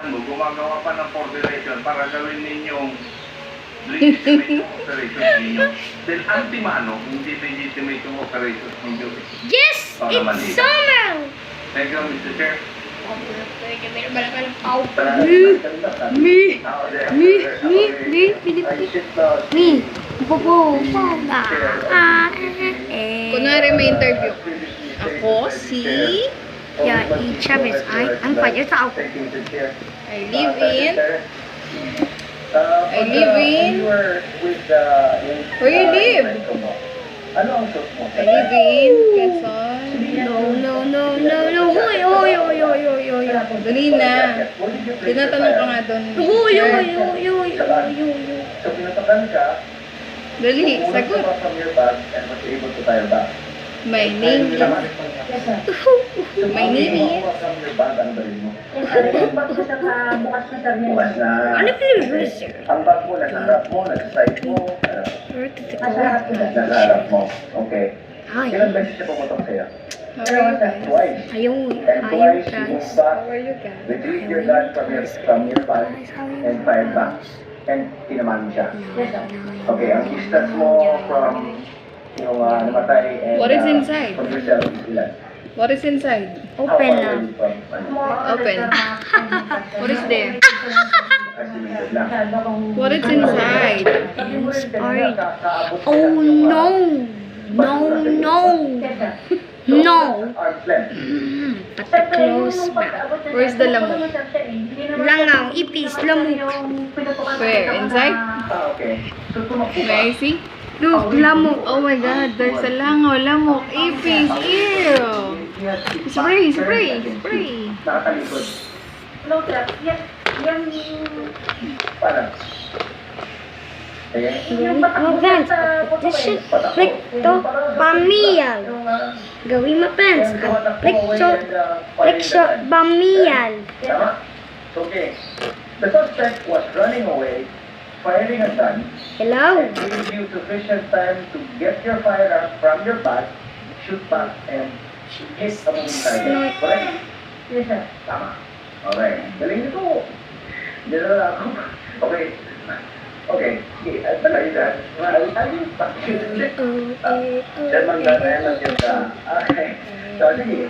Gumagawa pa ng formulation para gawin ninyong legitimate operation ninyo. Then antimano, hindi legitimate yung operation ninyo. Yes! Para It's mali. summer! Thank you, Mr. Chair. Me. Bobo. Kunwari may interview. Ako si... Yeah, Chavez. I'm fine. It's out. I live in... Where you live? Ano ang suot mo? I live in Quezon. No. Hoy. Dali na. Tinatanong ka nga doon. Hoy. So, pinatakan ka, Dali, sagot. from your bag and was able to tie your bag. My name is... My name is... From your bag, ano ba rin mo? Bukas na. Ano pinag sir? Ang bag mo, nasa harap mo, nasa side mo, nasa harap mo. Okay. Ilang beses siya pumutok sa'yo? How are you guys? Twice. Ayaw And twice, you guys. moved back, How are you guys? retrieved your gun from your bag, and fired back. And tinamaan mo siya. Okay, ang distance mo from yung namatay and What is inside? from yourself is ilan? What is inside? How Open far na. are you from, Open. What is there? Estimated lang. What is inside? Oh no! No! Arm's length. Pati close ba? Where's the lamok? Langaw, ipis, lamok. Where? Inside? Okay. So, tumakbo ka. May I see? Look, lamok. Oh my god, there's a langaw, lamok, ipis, ew! Spray! Nakatalikod. Parang. Ayan. Oh, Vance, this should click to pamiyal. Gawin mo, Vance. Click to pamiyal. Tama? Okay. The suspect was running away, firing a gun, Hello? and giving you sufficient time to get your firearm from your bag, shoot back, and hit a moving target. Correct? Yes, sir. Tama. Okay. Galing nito. Hindi na lang ako. Okay. Okay. Sige. At talaga dyan. Ayun. Diyan magdanayan lang yun ka. Okay. So, sige.